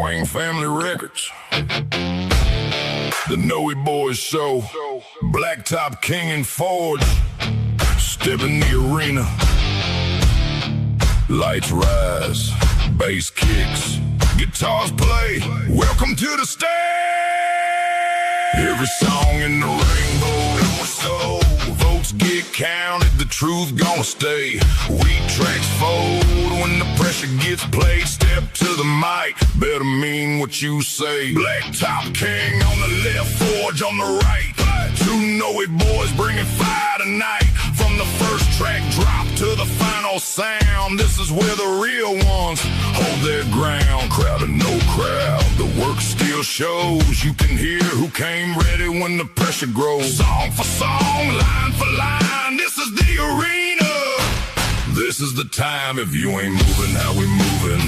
Swain Family Records. The Noey Boys show. Blacktop King and Forge. Step in the arena. Lights rise. Bass kicks. Guitars play. Welcome to the stage. Every song in the rainbow. So votes get counted. The truth gonna stay. Weak tracks fold when the pressure gets played. Step to the mic, better mean what you say. Blacktop King on the left, Forge on the right. Two Noey Boys bringing fire tonight. From the first track drop to the final sound, this is where the real ones hold their ground. Crowd or no crowd, the work still shows. You can hear who came ready when the pressure grows. Song for song, line for line, this is the arena. This is the time. If you ain't moving how we moving,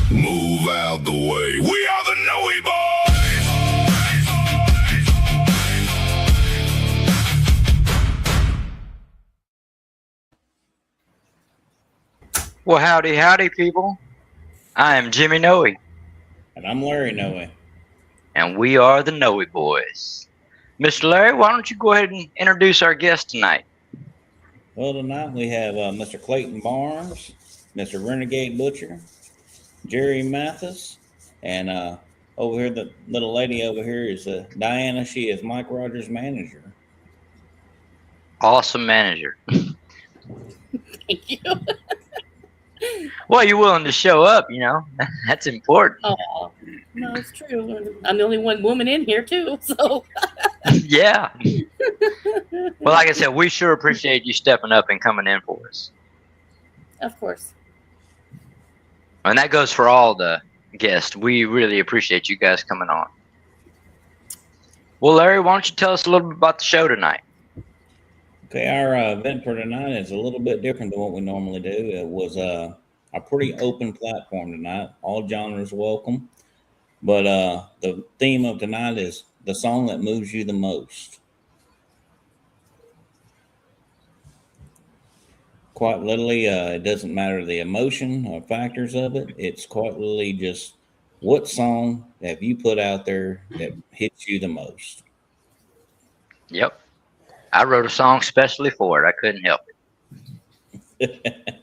move out the way. We are the Noey Boys. Well, howdy, howdy, people. I am Jimmy Noey. And I'm Larry Noey. And we are the Noey Boys. Mr. Larry, why don't you go ahead and introduce our guest tonight? Well, tonight we have Mr. Clayton Barnes, Mr. Renegade Butcher, Jerry Mathis, and over here, the little lady over here is Diana. She is Mike Rogers' manager. Awesome manager. Thank you. Well, you're willing to show up, you know. That's important. Oh, no, it's true. I'm the only one woman in here, too, so. Yeah. Well, like I said, we sure appreciate you stepping up and coming in for us. Of course. And that goes for all the guests. We really appreciate you guys coming on. Well, Larry, why don't you tell us a little bit about the show tonight? Okay, our event for tonight is a little bit different than what we normally do. It was a pretty open platform tonight. All genres welcome. But the theme of tonight is the song that moves you the most. Quite literally, it doesn't matter the emotion or factors of it. It's quite literally just what song have you put out there that hits you the most. Yep. I wrote a song specially for it. I couldn't help it.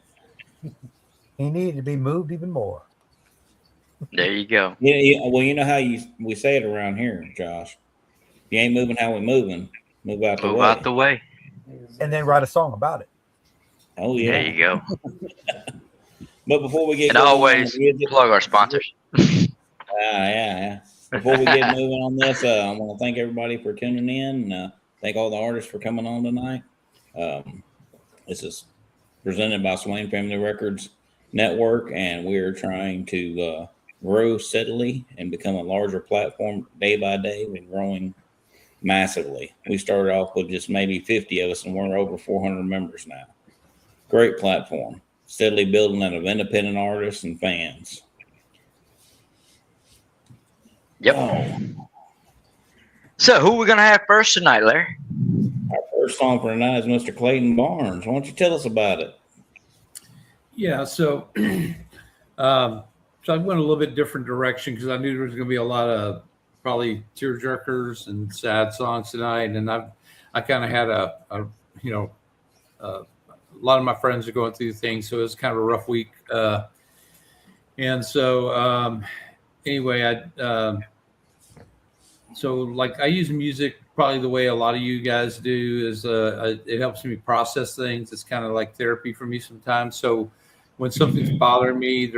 He needed to be moved even more. There you go. Yeah. Well, you know how we say it around here, Josh. If you ain't moving how we moving, move out the way. Move out the way. And then write a song about it. Oh, yeah. There you go. But before we get and always plug our sponsors. Yeah. Before we get moving on this, I want to thank everybody for tuning in. And, thank all the artists for coming on tonight. This is presented by Swain Family Records Network, and we're trying to grow steadily and become a larger platform day by day. We're growing massively. We started off with just maybe 50 of us, and we're over 400 members now. Great platform. Steadily building out of independent artists and fans. Yep. So who are we going to have first tonight, Larry? Our first song for tonight is Mr. Clayton Barnes. Why don't you tell us about it? Yeah, so I went a little bit different direction because I knew there was going to be a lot of probably tearjerkers and sad songs tonight, and I kind of had a lot of my friends are going through things, so it was kind of a rough week, and so anyway, so like I use music probably the way a lot of you guys do is it helps me process things. It's kind of like therapy for me sometimes. So when something's bothering me,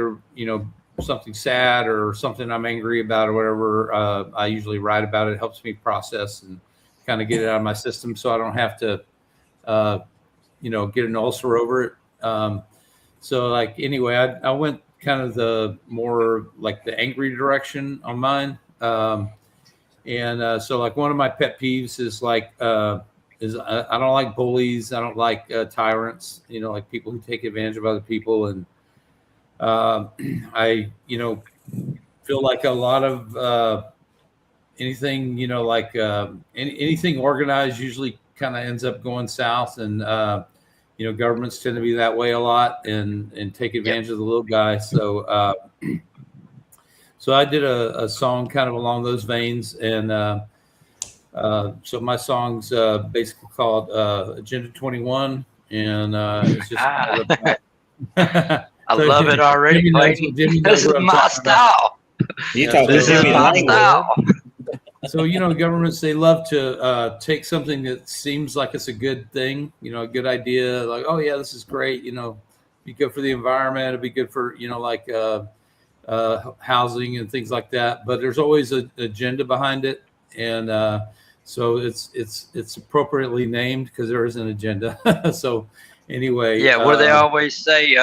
something sad or something I'm angry about or whatever, I usually write about it. It helps me process and kind of get it out of my system so I don't have to, get an ulcer over it. So like, anyway, I went kind of the more like the angry direction on mine. And so like one of my pet peeves is like, I don't like bullies. I don't like tyrants, like people who take advantage of other people. And I, feel like a lot of anything, anything organized usually kind of ends up going south. And, governments tend to be that way a lot and take advantage of the little guy. So So I did a song kind of along those veins, and so my song's basically called Agenda 21, and it's just. I love it already, Clayton. This is my style. This is my style. So, governments, they love to take something that seems like it's a good thing, a good idea, like, oh, yeah, this is great, be good for the environment, it'd be good for, like housing and things like that. But there's always an agenda behind it. And so it's appropriately named because there is an agenda. So anyway. Yeah, what do they always say?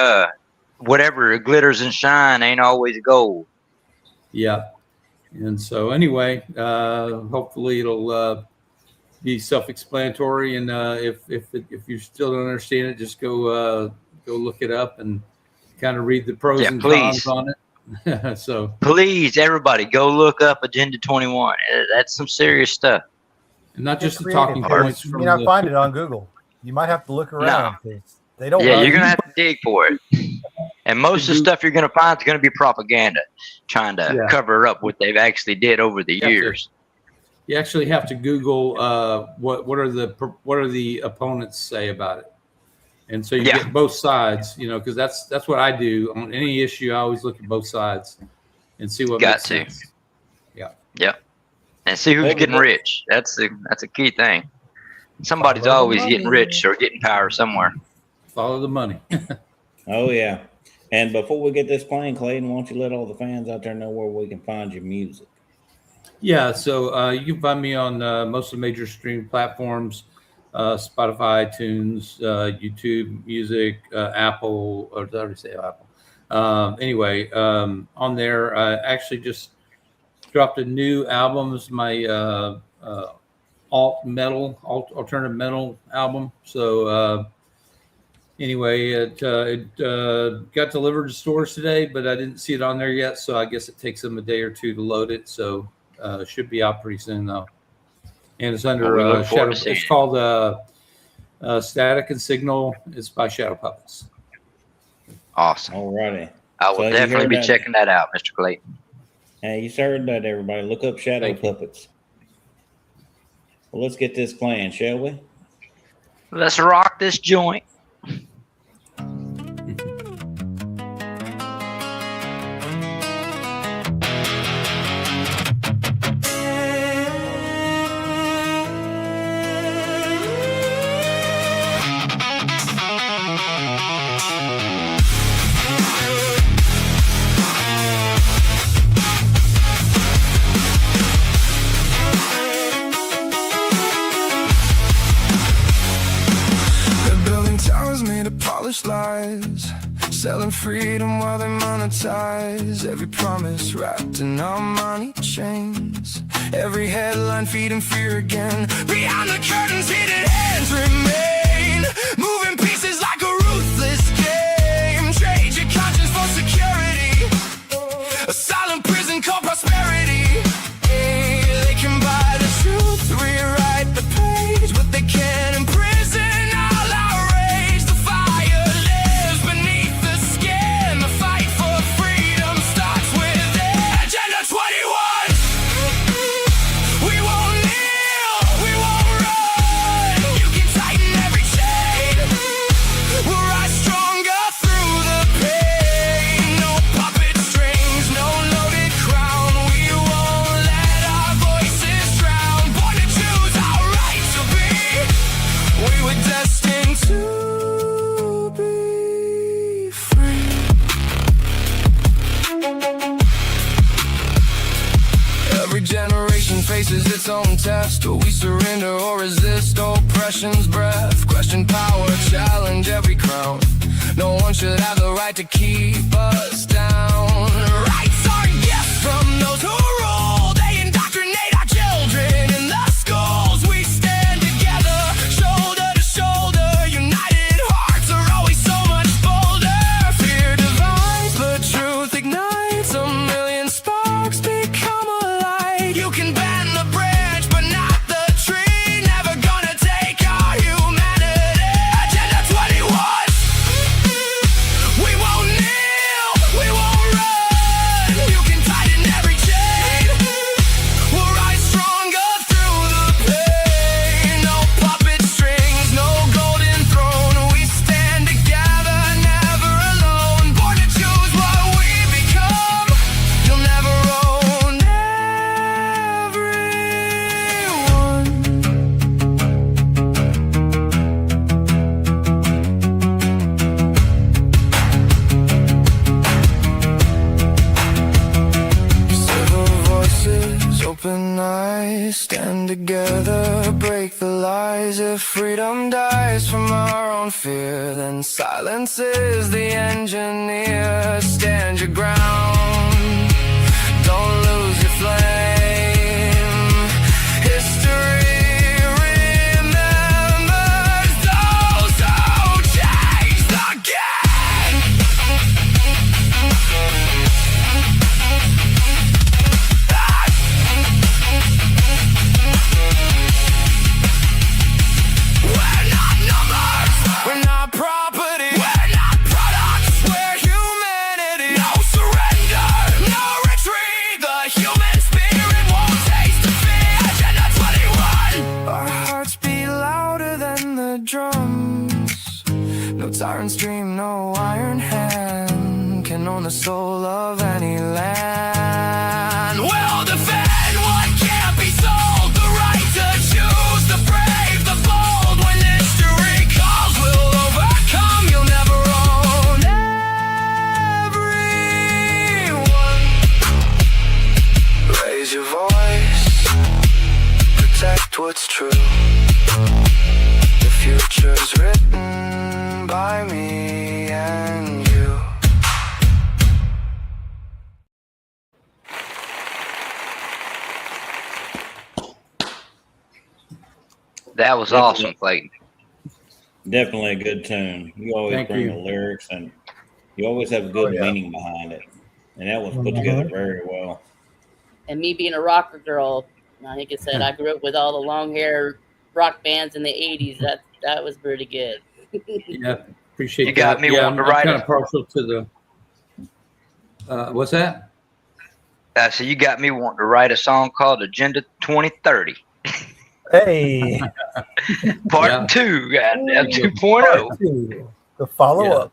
Whatever glitters and shine ain't always gold. Yeah. And so anyway, hopefully it'll be self-explanatory. And if you still don't understand it, just go look it up and kind of read the pros and cons on it. So please, everybody, go look up Agenda 21. That's some serious stuff. And not just the talking points. You may not find it on Google. You might have to look around. No. They don't. Yeah, you're gonna have to dig for it. And most of the stuff you're going to find is going to be propaganda, trying to cover up what they've actually did over the years. You actually have to Google what are the opponents say about it, and so you get both sides. Because that's what I do on any issue. I always look at both sides and see what makes sense. Yeah, and see who's getting rich. That's a key thing. Somebody's always getting rich or getting power somewhere. Follow the money. Oh yeah. And before we get this playing, Clayton, why don't you let all the fans out there know where we can find your music? Yeah, so you can find me on most of the major streaming platforms, Spotify, iTunes, YouTube Music, Apple, or did I already say Apple? Anyway, on there, I actually just dropped a new album. It's my alternative metal album. So anyway, it got delivered to stores today, but I didn't see it on there yet. So I guess it takes them a day or two to load it. So it should be out pretty soon, though. And it's under Shadow. It's called Static and Signal. It's by Shadow Puppets. Awesome. All righty. I will definitely be checking that out, Mr. Clayton. Hey, you heard that, everybody. Look up Shadow Puppets. Well, let's get this playing, shall we? Let's rock this joint. Lies, selling freedom while they monetize every promise wrapped in our money chains. Every headline feeding fear again. Behind the curtains, hidden hands remain, moving pieces like a ruthless game. Trade your conscience for security, a silent prison called prosperity. They can buy the truth, rewrite the page, but they can't imprison all our rage. The fire lives beneath the skin. The fight for freedom starts within. Agenda 21. We won't kneel, we won't run. You can tighten every chain. We'll rise stronger through the pain. No puppet strings, no loaded crown. We won't let our voices drown. Born to choose our right to be. We were destined to be free. Every generation faces its own test. Will we surrender or resist oppression's breath? Question power, challenge every crown. No one should have the right to keep us down. Rights are gifts from those who rule. They indoctrinate our children in the schools. We stand together, shoulder to shoulder. United hearts are always so much bolder. Fear divides, but truth ignites. A million sparks become a light. You can bend the branch, but not the tree. Never gonna take our humanity. Agenda 21. We won't kneel, we won't run. eyes, stand together, break the lies. If freedom dies from our own fear, then silence is the engineer. Stand your ground, don't lose your flame. History remembers those who changed the game. We're not numbers, we're not property, we're not products, we're humanity. No surrender, no retreat. The human spirit won't taste defeat. Agenda 21. Our hearts beat louder than the drums. No tyrant's dream, no iron hand can own the soul of any land. We'll defend what can't be sold. The right to choose, the brave, the bold. When history calls, we'll overcome. You'll never own everyone. Raise your voice, protect what's true. The future's written by me and you. That was awesome, Clayton. Definitely a good tune. You always Thank bring you. the lyrics, and you always have a good meaning behind it. And that was put together very well. And me being a rocker girl, like I said, I grew up with all the long hair rock bands in the 80s. That was pretty good. Yeah, appreciate You got that. me Yeah, wanting I'm to write kind it. of partial to the. What's that? So you got me wanting to write a song called Agenda 2030. Hey, Part Yeah. 2, goddamn 2.0. part two, the follow Yeah. up.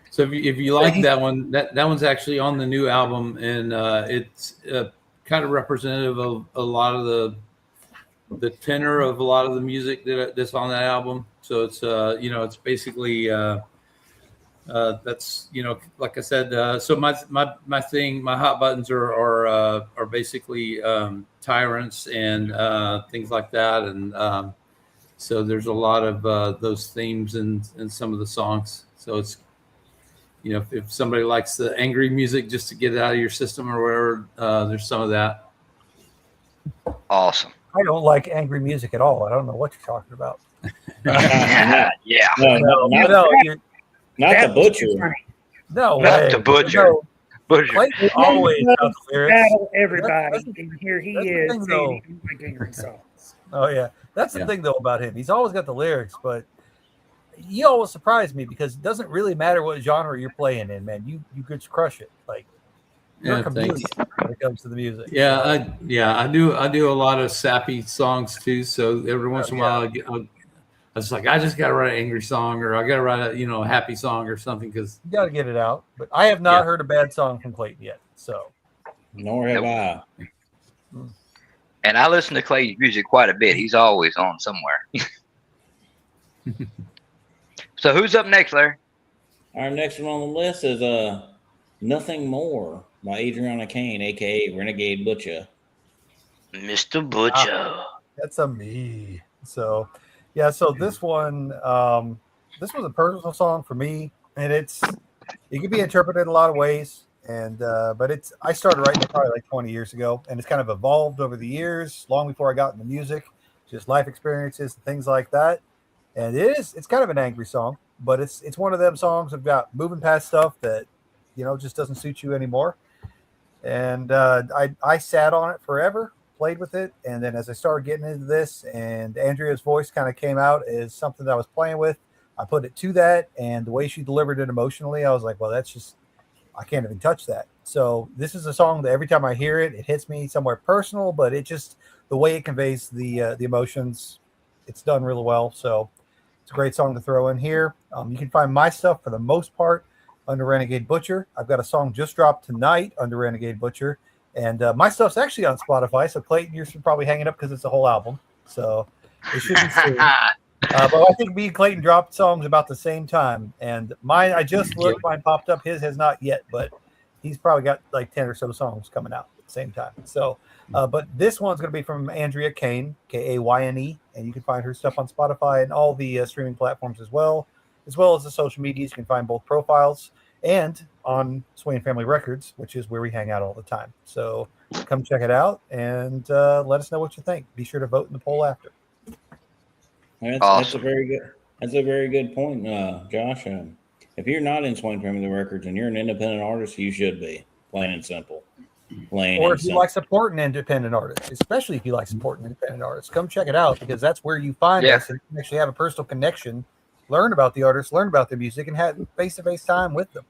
So if you like that one, that one's actually on the new album, and it's kind of representative of a lot of the tenor of a lot of the music that's on that album. So it's it's basically that's like I said. So my thing, my hot buttons are basically tyrants and things like that, and so there's a lot of those themes in some of the songs. So it's if somebody likes the angry music just to get it out of your system or whatever, there's some of that. Awesome. I don't like angry music at all. I don't know what you're talking about. Yeah. No, not the butcher. No Not way. the butcher. No, Butcher. Clayton always knows the lyrics. Battle everybody, That's- and here he that's the is thing, saying he doesn't like angry songs. Oh yeah, that's the Yeah. thing though about him. He's always got the lyrics, but he always surprised me because it doesn't really matter what genre you're playing in, man. You could crush it. Like you're a Yeah, chameleon thanks. when it comes to the music. Yeah, I do a lot of sappy songs too. So every once in a while, I was like, I just got to write an angry song, or I got to write a happy song or something. Because You got to get it out. But I have not Yeah. heard a bad song from Clayton yet. So Nor have I. And I listen to Clay's music quite a bit. He's always on somewhere. So who's up next, Larry? Our next one on the list is Nothing More by Adriana Kane, aka Renegade Butcher. Mr. Butcher. that's a me. So yeah, so this one, this was a personal song for me, and it can be interpreted in a lot of ways. And but I started writing it probably like 20 years ago, and it's kind of evolved over the years, long before I got into music, just life experiences and things like that. And it's kind of an angry song, but it's one of them songs about moving past stuff that just doesn't suit you anymore. And I sat on it forever, played with it, and then as I started getting into this, and Andrea's voice kind of came out as something that I was playing with, I put it to that, and the way she delivered it emotionally, I was like, well, that's just, I can't even touch that. So this is a song that every time I hear it, it hits me somewhere personal, but it just, the way it conveys the emotions, it's done really well. So it's a great song to throw in here. You can find my stuff for the most part under Renegade Butcher. I've got a song just dropped tonight under Renegade Butcher, and my stuff's actually on Spotify. So Clayton, you're probably hanging up because it's a whole album. So it should be soon. But I think me and Clayton dropped songs about the same time, and mine, I just looked, mine popped up. His has not yet, but he's probably got like 10 or so songs coming out. same time. So, but this one's going to be from Andrea Kane, Kayne, and you can find her stuff on Spotify and all the streaming platforms as well as the social medias. You can find both profiles and on Swain Family Records, which is where we hang out all the time. So come check it out and let us know what you think. Be sure to vote in the poll after. That's a very good. That's a very good point, Josh. If you're not in Swain Family Records and you're an independent artist, you should be. Plain and simple. Or if you like supporting independent artists, especially if you like supporting independent artists, come check it out because that's where you find us and you actually have a personal connection, learn about the artists, learn about their music, and have face-to-face time with them.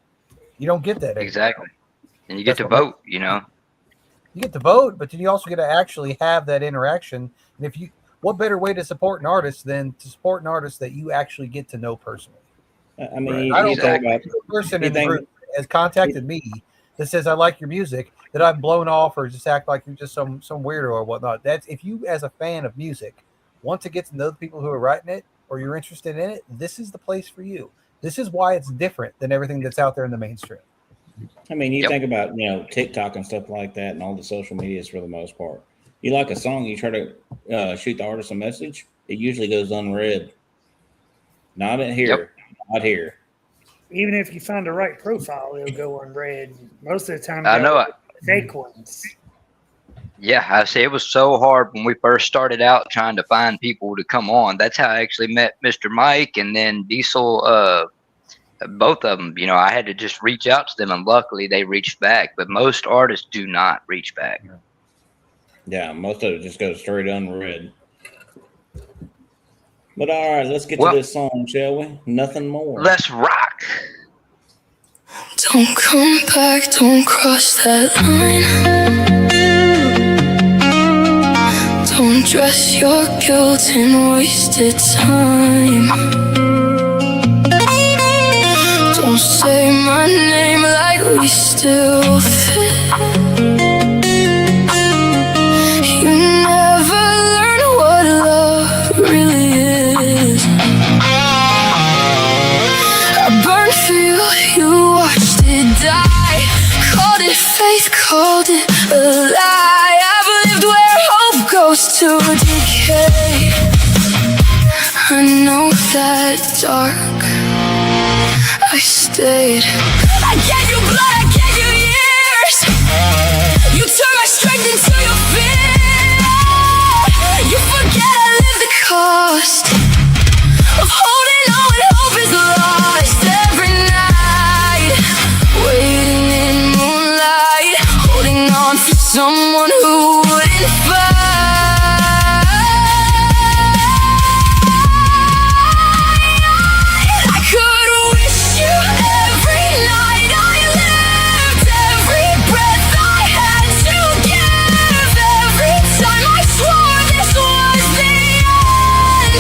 You don't get that anymore. Exactly. And you get to vote, you know. You get to vote, but then you also get to actually have that interaction. And what better way to support an artist than to support an artist that you actually get to know personally? I mean, I don't know if a person in the group has contacted me that says I like your music, that I've blown off or just act like you're just some weirdo or whatnot. That's if you, as a fan of music, want to get to know the people who are writing it or you're interested in it, this is the place for you. This is why it's different than everything that's out there in the mainstream. I mean, you think about, TikTok and stuff like that and all the social medias for the most part. You like a song, you try to shoot the artist a message, it usually goes unread. Not here. Not here. Even if you find the right profile, it'll go unread. Most of the time, I know fake ones. Yeah, I say it was so hard when we first started out trying to find people to come on. That's how I actually met Mr. Mike and then Diesel. Both of them, I had to just reach out to them, and luckily they reached back. But most artists do not reach back. Yeah, most of it just goes straight unread. But all right, let's get to this song, shall we? Nothing more. Let's rock. Don't come back, don't cross that line. Don't dress your guilt in wasted time. Don't say my name like we still fit. You never learn what love really is. I burned for you, you watched it die. Called it faith, called it a lie. I've lived where hope goes to decay. I know that dark, I stayed. I gave you blood, I gave you years. You turned my strength into your fear. You forget I lived the cost of holding on when hope is lost. Every night, waiting in moonlight, holding on for someone who wouldn't fight. I could wish you every night I lived, every breath I had to give, every time I swore this was the end,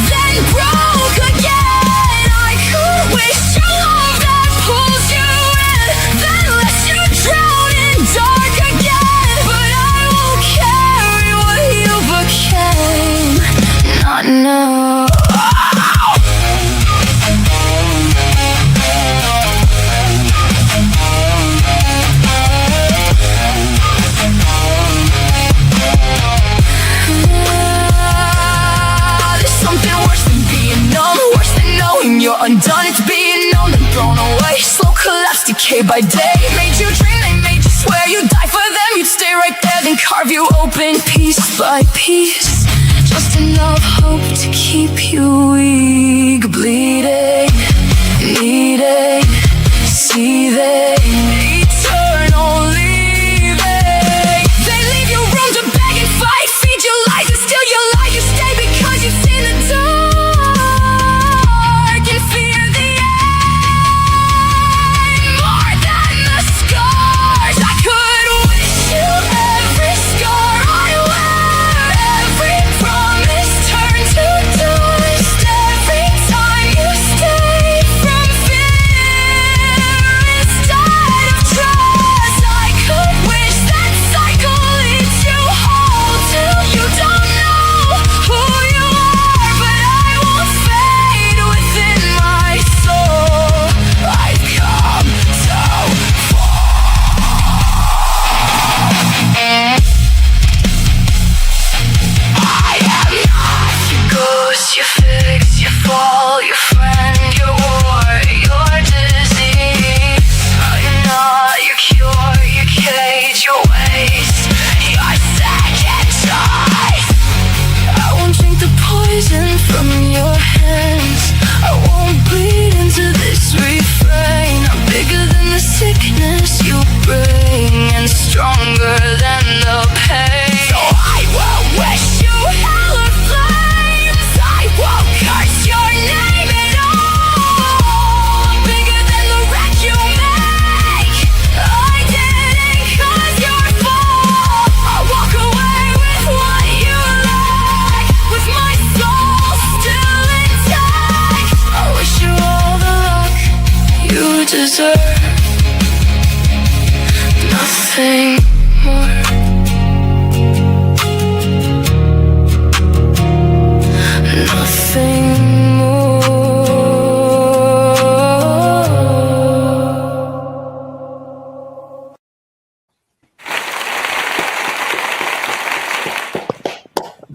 then broke again. I could wish you love that pulls you in, then lets you drown in dark again. But I won't carry what you became, not now. There's something worse than being numb, worse than knowing you're undone. It's being known and thrown away. Slow collapse, decay by day. Made you dream, they made you swear you'd die for them. You'd stay right there, then carve you open piece by piece. Just enough hope to keep you weak, bleeding, needing, seething, eternal leaving. They leave you room to beg and fight, feed you lies and steal your life. You stay because you've seen the dark and fear the end more than the scars. I could wish you every scar I wear, every promise turned to dust, every time you stay.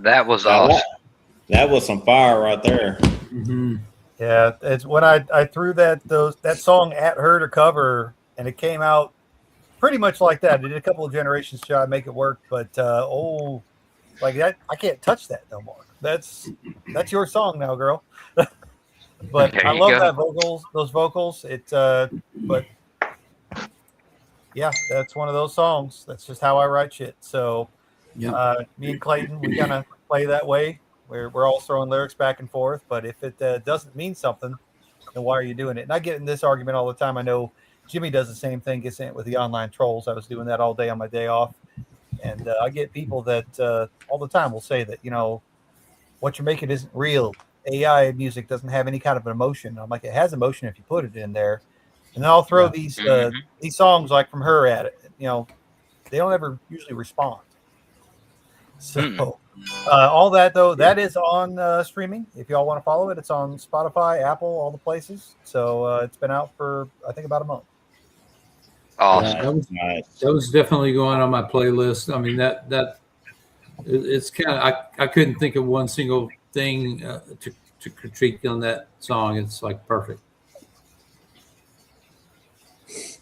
That was Now, awesome. that was some fire right there. Mm-hmm. Yeah, it's when I threw that song at her to cover, and it came out pretty much like that. I did a couple of generations to try to make it work, but like that, I can't touch that no more. That's your song now, girl. But There I you love go. those vocals. But yeah, that's one of those songs. That's just how I write shit. So Yep. me and Clayton, we kind of play that way. We're all throwing lyrics back and forth. But if it doesn't mean something, then why are you doing it? And I get in this argument all the time. I know Jimmy does the same thing, gets in it with the online trolls. I was doing that all day on my day off. And I get people that all the time will say that, what you're making isn't real. AI music doesn't have any kind of emotion. I'm like, it has emotion if you put it in there. And then I'll throw Yeah. these songs like from her at it. They don't ever usually respond. So all that though, that is on streaming. If y'all want to follow it, it's on Spotify, Apple, all the places. So it's been out for I think about a month. Awesome. That was Nice. that was definitely going on my playlist. I mean it's kind of I couldn't think of one single thing to critique on that song. It's like perfect.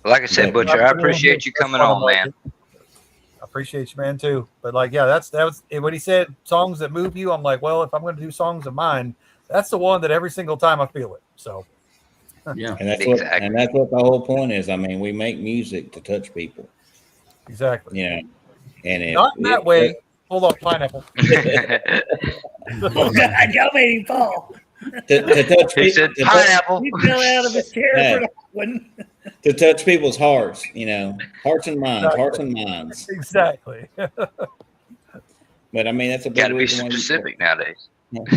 Like I said, Butcher, I appreciate you coming on, man. I appreciate you, man, too. But like, yeah, that was when he said songs that move you. I'm like, well, if I'm going to do songs of mine, that's the one that every single time I feel it. So Yeah. And that's Exactly. what the whole point is. I mean, we make music to touch people. exactly, And if not in that way. Hold on, pineapple. Oh God, y'all made him fall. to touch He said people, pineapple. He fell out of his chair Yeah. for that one. to touch people's hearts, hearts and minds, Exactly. hearts and minds. Exactly. But I mean, that's a big Got to be reason why specific nowadays.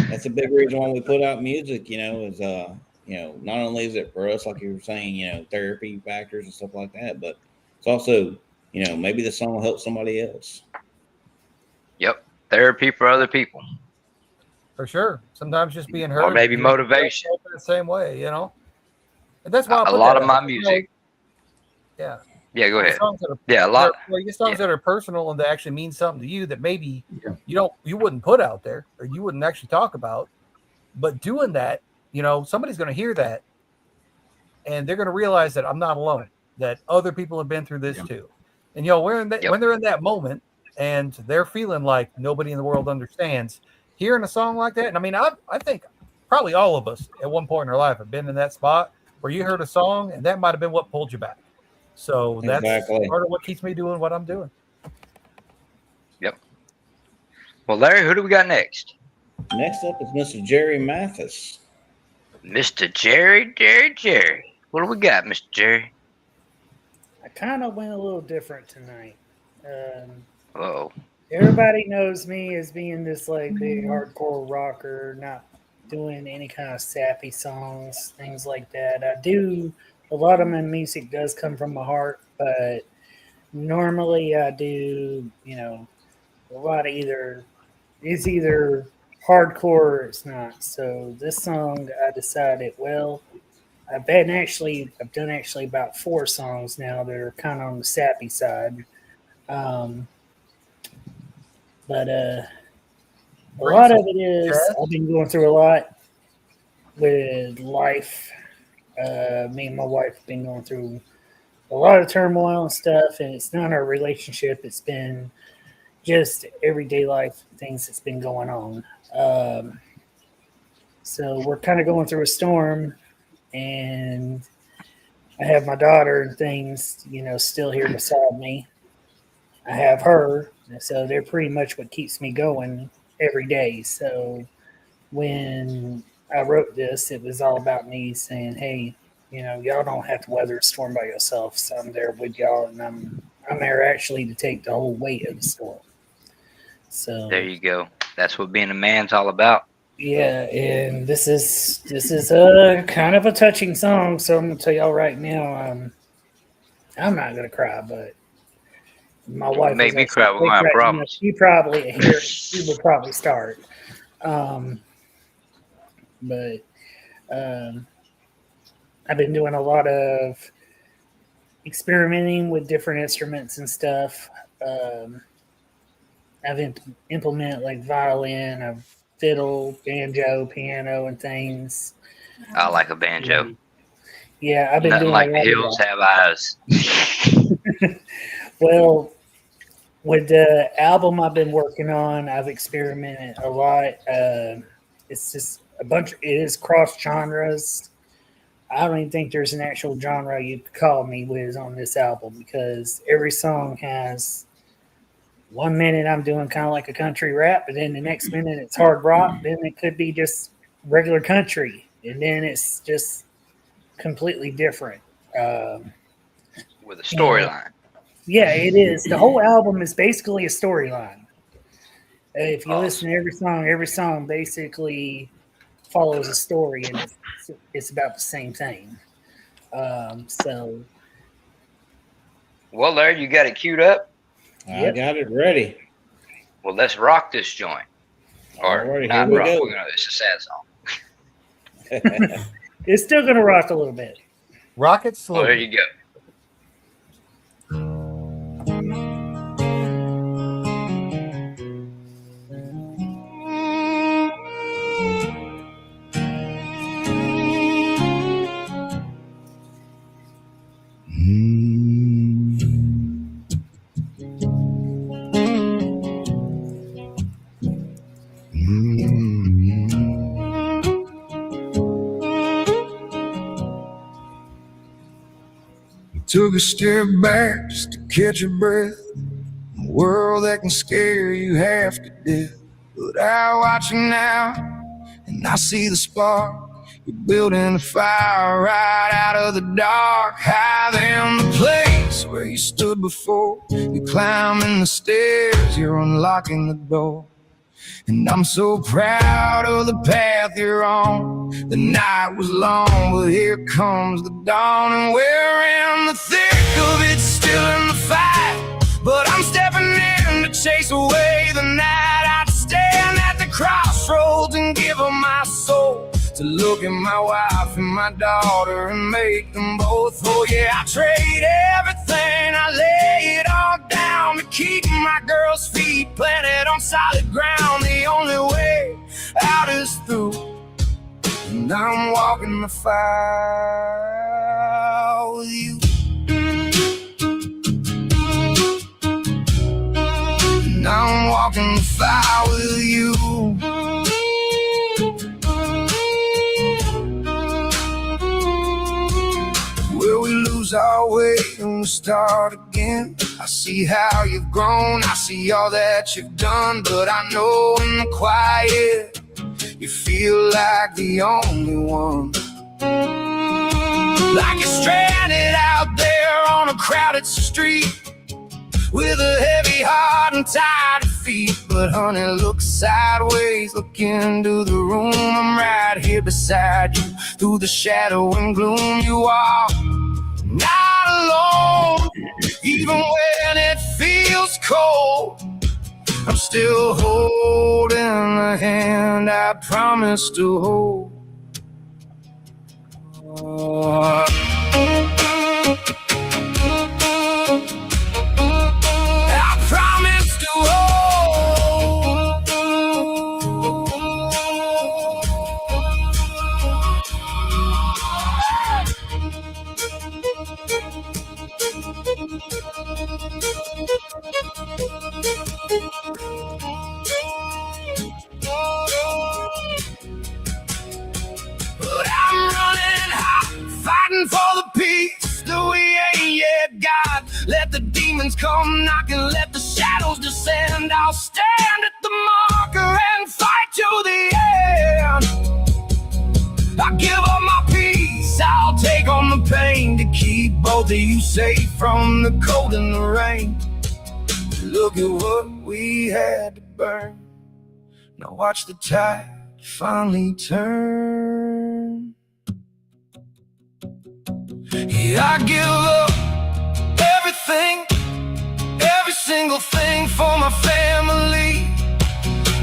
that's a big reason why we put out music. Is not only is it for us, like you were saying, therapy factors and stuff like that, but it's also, maybe the song will help somebody else. Yep. Therapy for other people. For sure. Sometimes just being heard, Or maybe motivation. the same way, And that's why I A put lot that of my out. music. Yeah. Yeah, go ahead. Songs that are, Yeah, a lot. you get songs that are personal and that actually mean something to you that maybe Yeah. you wouldn't put out there or you wouldn't actually talk about. But doing that, somebody's going to hear that and they're going to realize that I'm not alone, that other people have been through this too. And when they're in that moment and they're feeling like nobody in the world understands, hearing a song like that, and I mean, I think probably all of us at one point in our life have been in that spot where you heard a song and that might have been what pulled you back. So that's Exactly. part of what keeps me doing what I'm doing. Yep. Well, Larry, who do we got next? Next up is Mr. Jerry Mathis. Mr. Jerry. What do we got, Mr. Jerry? I kind of went a little different tonight. Oh, Everybody knows me as being this like big hardcore rocker, not doing any kind of sappy songs, things like that. I do a lot of my music does come from my heart, but normally I do, a lot of either hardcore or it's not. So this song I decided, well, I've done actually about 4 songs now that are kind of on the sappy side. But a lot of it is I've been going through a lot with life. Me and my wife have been going through a lot of turmoil and stuff, and it's not our relationship. It's been just everyday life things that's been going on. So we're kind of going through a storm, and I have my daughter and things, still here beside me. I have her, so they're pretty much what keeps me going every day. So when I wrote this, it was all about me saying, hey, y'all don't have to weather a storm by yourself. So I'm there with y'all, and I'm there actually to take the whole weight of the storm. So there you go. That's what being a man's all about. yeah, and this is a kind of a touching song. So I'm gonna tell y'all right now, I'm not gonna cry, but my wife Make me cry with my problems. She probably here. She would probably start. But I've been doing a lot of experimenting with different instruments and stuff. I've implemented like violin, a fiddle, banjo, piano, and things. I like a banjo. Yeah, I've been Nothing doing like a the lot of hills that. have eyes. Well, with the album I've been working on, I've experimented a lot. It's just a bunch. It is cross genres. I don't even think there's an actual genre you could call me with on this album because every song has 1 minute I'm doing kind of like a country rap, but then the next minute it's hard rock. Then it could be just regular country, and then it's just completely different. With a storyline. Yeah, it is. The whole album is basically a storyline. If you listen to every song basically follows a story, and it's about the same thing. So, Well, there, you got it queued up. I got it ready. Well, let's rock this joint. Or Alrighty, not here we rock. go. It's a sad song. it's still going to rock a little bit. Rock it Well, slow. there you go. Took a step back just to catch your breath. A world that can scare you half to death. But I watch you now, and I see the spark. You're building a fire right out of the dark. Higher than the place where you stood before. You're climbing the stairs, you're unlocking the door. And I'm so proud of the path you're on. The night was long, but here comes the dawn. And we're in the thick of it, still in the fight. But I'm stepping in to chase away the night. I'd stand at the crossroads and give her my soul. To look at my wife and my daughter and make them both. Oh yeah, I trade everything, I lay it all down to keep my girl's feet planted on solid ground. The only way out is through, and I'm walking the fire with you. And I'm walking the fire with you. Will we lose our way and we start again? I see how you've grown, I see all that you've done. But I know in the quiet, you feel like the only one. Like you're stranded out there on a crowded street, with a heavy heart and tired feet. But honey, look sideways, look into the room. I'm right here beside you, through the shadow and gloom. You are not alone, even when it feels cold. I'm still holding the hand I promised to hold. I promise to hold. But I'm running hot, fighting for the peace that we ain't yet got. Let the demons come knocking, let the shadows descend. I'll stand at the marker and fight to the end. I give up my peace, I'll take on the pain to keep both of you safe from the cold and the rain. Look at what we had to burn. Now watch the tide finally turn. Yeah, I give up everything, every single thing for my family.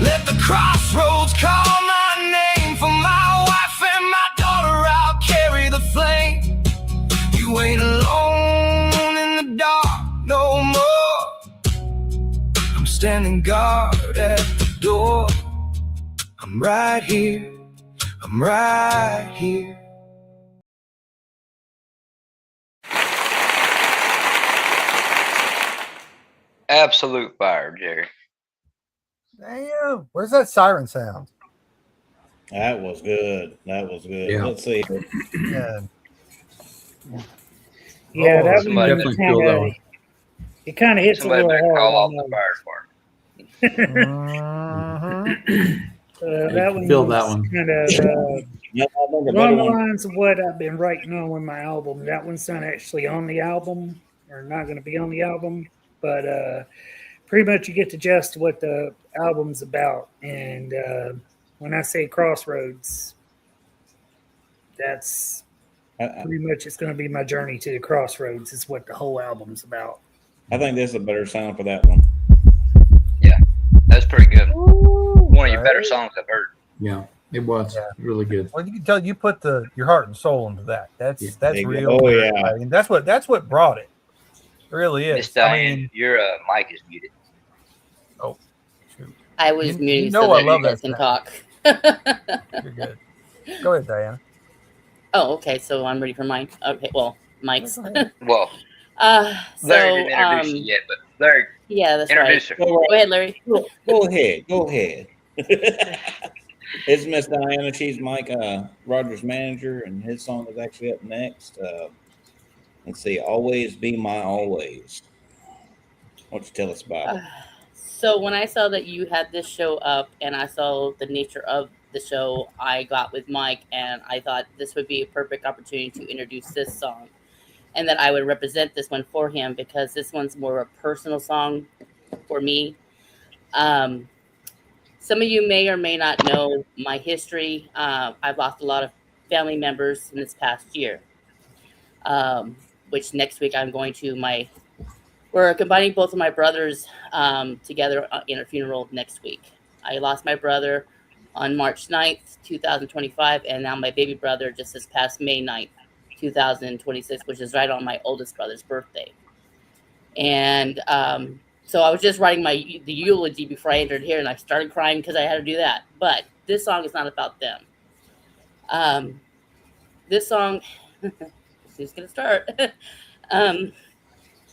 Let the crossroads call my name. For my wife and my daughter, I'll carry the flame. You ain't alone in the dark no more. I'm standing guard at the door. I'm right here, I'm right here. Absolute fire, Jerry. Damn, where's that siren sound? That was good. That was good. Yeah. Let's see. Yeah. Yeah, Oh, that somebody one definitely feel that one. it kind of hits Somebody a little better hard. call I off the know. fire department. Mhm. That can feel that one's one. kind of No, I think a along better the one. lines of what I've been writing on with my album. That one's not actually on the album, or not going to be on the album, but pretty much you get the gist of what the album's about. And when I say crossroads, that's pretty much it's going to be my journey to the crossroads. Is what the whole album's about. I think this is a better sound for that one. That's pretty good. One of your better Right. songs I've heard. Yeah, it was Yeah. really good. Well, you can tell you put your heart and soul into that. That's Yeah. that's There you real. go. Oh, lyric yeah. writing. That's what brought it. It really is. Miss Diane, your mic is muted. Shoot. I was You muting know so I that love you guys that can talk. You're good. Go ahead, Diana. Oh, okay. So I'm ready for mine. Okay. Well, Mike's. Go ahead. Well, So Larry didn't introduce you yet, but Larry, yeah, that's right. introduce her. Go Go ahead, Larry. Go ahead. Go ahead. It's Miss Diana. She's Mike Rogers' manager, and his song is actually up next. Let's see. Always Be My Always. Why don't you tell us about it? So when I saw that you had this show up and I saw the nature of the show, I got with Mike and I thought this would be a perfect opportunity to introduce this song and that I would represent this one for him because this one's more a personal song for me. Some of you may or may not know my history. I've lost a lot of family members in this past year, which next week I'm going to we're combining both of my brothers together in a funeral next week. I lost my brother on March 9th, 2025, and now my baby brother just this past May 9th, 2026, which is right on my oldest brother's birthday. And so I was just writing the eulogy before I entered here, and I started crying because I had to do that. But this song is not about them. This song, who's going to start?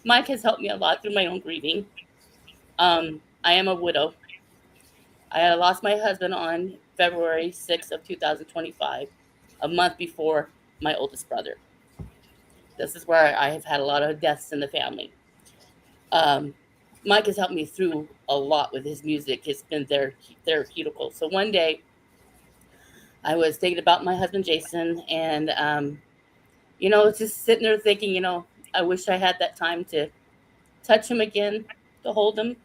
Mike has helped me a lot through my own grieving. I am a widow. I lost my husband on February 6th of 2025, a month before my oldest brother. This is where I have had a lot of deaths in the family. Mike has helped me through a lot with his music. It's been therapeutical. So one day, I was thinking about my husband, Jason, and, just sitting there thinking, I wish I had that time to touch him again, to hold him,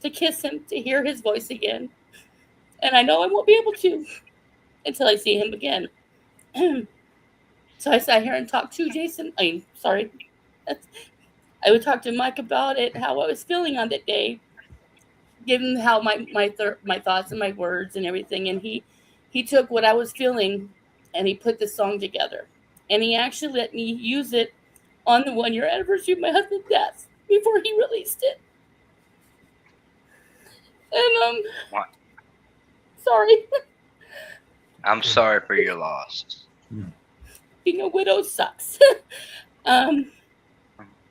to kiss him, to hear his voice again. And I know I won't be able to until I see him again. So I sat here and talked to Jason. I would talk to Mike about it, how I was feeling on that day, given how my thoughts and my words and everything. And he took what I was feeling and he put this song together. And he actually let me use it on the 1 year anniversary of my husband's death before he released it. And What? sorry. I'm sorry for your loss. Being a widow sucks.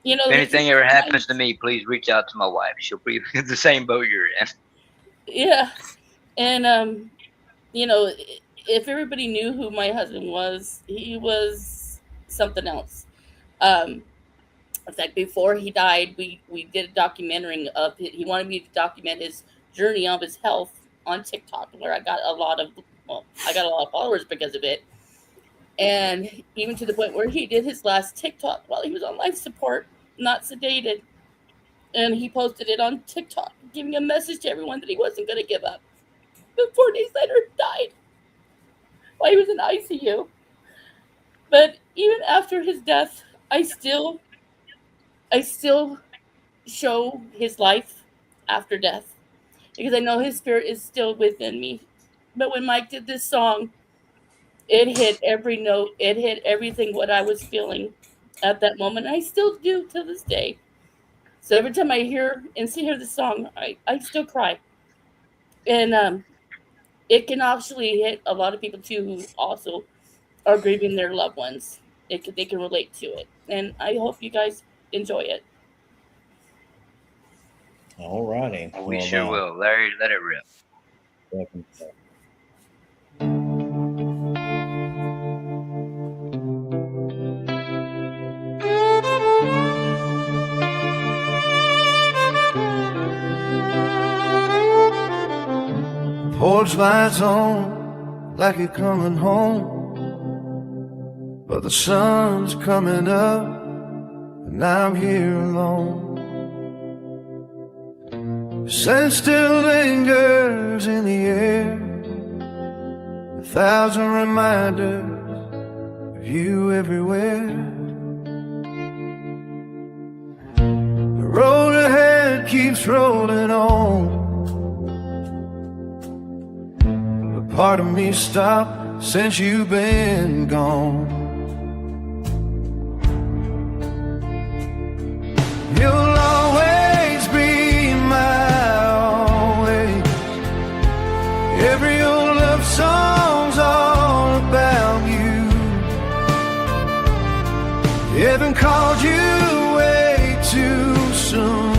If anything ever happens to me, please reach out to my wife. She'll be in the same boat you're in. Yeah. And if everybody knew who my husband was, he was something else. In fact, before he died, we did a documentary he wanted me to document his journey of his health on TikTok, where I got a lot of followers because of it. And even to the point where he did his last TikTok while he was on life support, not sedated. And he posted it on TikTok, giving a message to everyone that he wasn't going to give up. But 4 days later, he died while he was in ICU. But even after his death, I still show his life after death because I know his spirit is still within me. But when Mike did this song, it hit every note. It hit everything what I was feeling at that moment. I still do to this day. So every time I hear this song, I still cry. And it can actually hit a lot of people too who also are grieving their loved ones. They can relate to it. And I hope you guys enjoy it. All righty. We sure will. Larry, let it rip. Porch lights on like you're coming home, but the sun's coming up and I'm here alone. The scent still lingers in the air, 1,000 reminders of you everywhere. The road ahead keeps rolling on, part of me stopped since you've been gone. You'll always be my always. Every old love song's all about you. Heaven called you way too soon,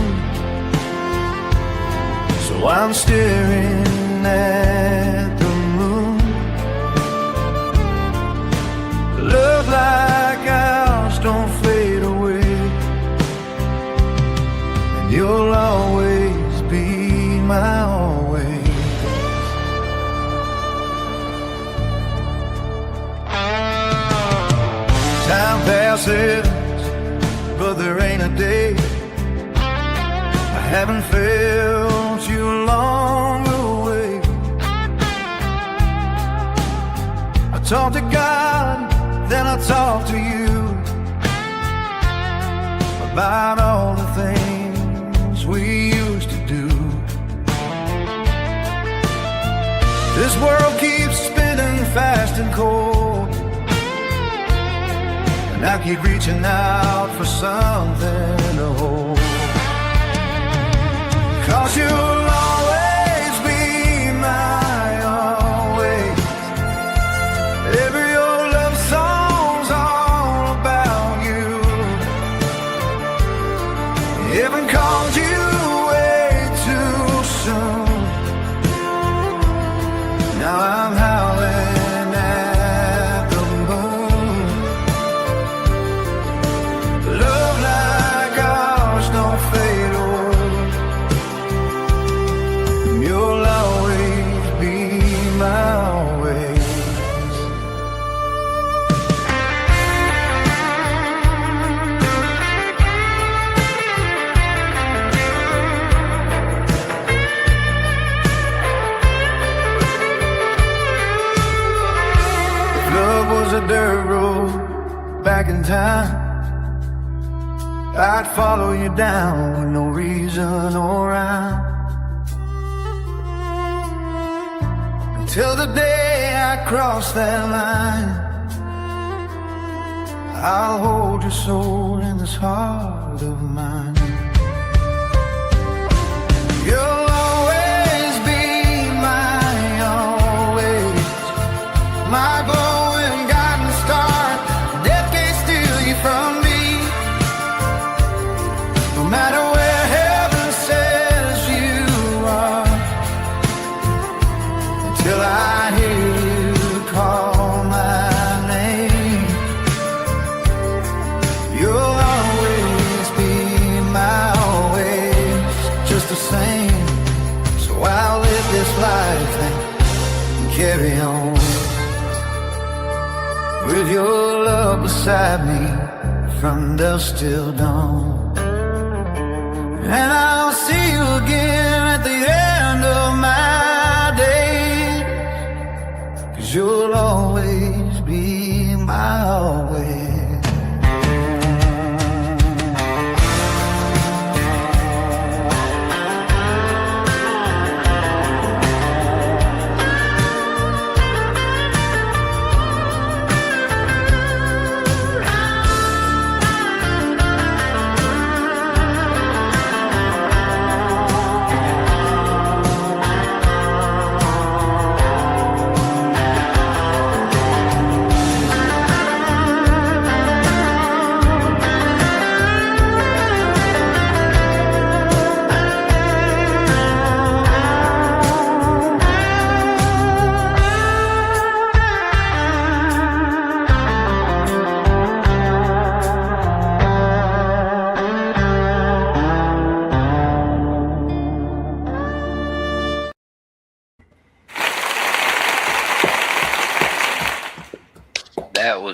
so I'm staring at the love like ours don't fade away, and you'll always be my always. Time passes, but there ain't a day I haven't felt you along the way. I talk to God, then I talk to you about all the things we used to do. This world keeps spinning fast and cold, and I keep reaching out for something to hold. 'Cause you'll always be my always. Every old love song's all about you. Heaven called you way too soon. Now I'm howling at the moon. Love like ours don't fade away. You'll always be my always. Was a dirt road back in time, I'd follow you down with no reason or rhyme, until the day I cross that line. I'll hold your soul in this heart of mine. You'll always be my always, my glowing guiding star. Death can't steal you from me, no matter where heaven says you are. Until I hear you call my name, you'll always be my always, just the same. So I'll live this life and carry on, with your love beside me from dusk till dawn. And I'll see you again at the end of my days, 'cause you'll always be my always.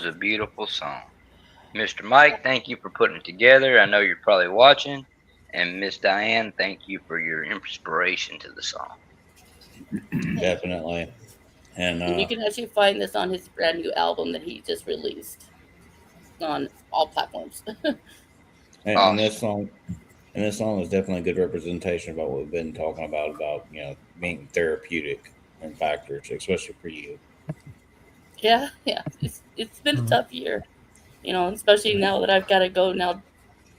was a beautiful song. Mr. Mike, thank you for putting it together. I know you're probably watching. And Miss Diane, thank you for your inspiration to the song. Definitely. And And you can actually find this on his brand new album that he just released on all platforms. and this song is definitely a good representation about what we've been talking about being therapeutic and factors, especially for you. Yeah. It's been a tough year, especially now that I've got to go now,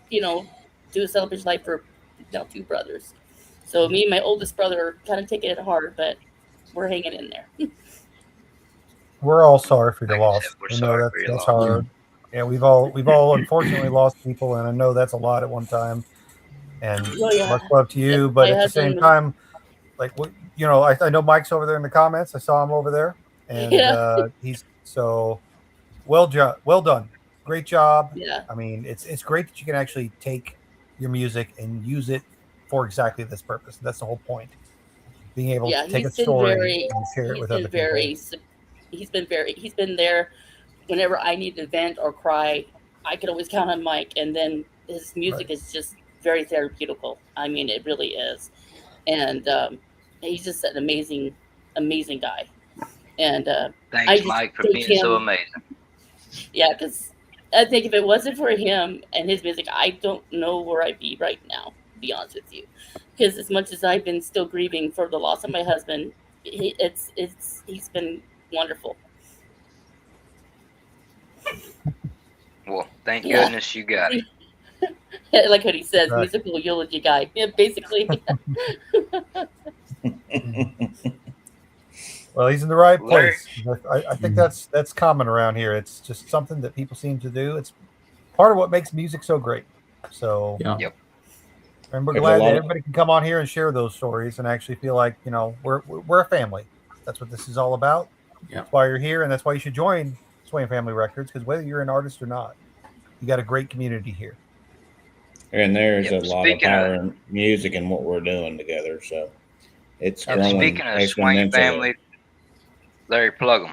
do a celebration life for now 2 brothers. So me and my oldest brother are kind of taking it hard, but we're hanging in there. We're all sorry for your Like I loss. said, we're I know sorry for your that's loss. hard. Yeah, we've all unfortunately lost people, and I know that's a lot at one time. And Oh, yeah. much love to you, Yeah, but my at the same husband- time, like I know Mike's over there in the comments. I saw him over there, and Yeah. he's so well done, great job. Yeah. I mean, it's great that you can actually take your music and use it for exactly this purpose. That's the whole point. Being able Yeah, to take a he's been story and share it with other people. He's been there whenever I need to vent or cry. I could always count on Mike, and then his music is just very therapeutical. I mean, it really is, and he's just an amazing guy. And I Thanks, just Mike, for think being so amazing. Yeah, because I think if it wasn't for him and his music, I don't know where I'd be right now, to be honest with you. Because as much as I've been still grieving for the loss of my husband, he's been wonderful. Well, thank goodness you got it. Like what he says, Right. musical eulogy guy. Yeah, basically. Well, he's in the right Larry. place. I think that's common around here. It's just something that people seem to do. It's part of what makes music so great. So, Yeah. Yep. and we're There's glad a lot that of- everybody can come on here and share those stories and actually feel like we're a family. That's what this is all about. Yeah. That's why you're here, and that's why you should join Swain Family Records, because whether you're an artist or not, you got a great community here. And there's Yep, a lot of speaking power of- in music and what we're doing together. So it's And growing. speaking of Swain exponentially. family, Larry, plug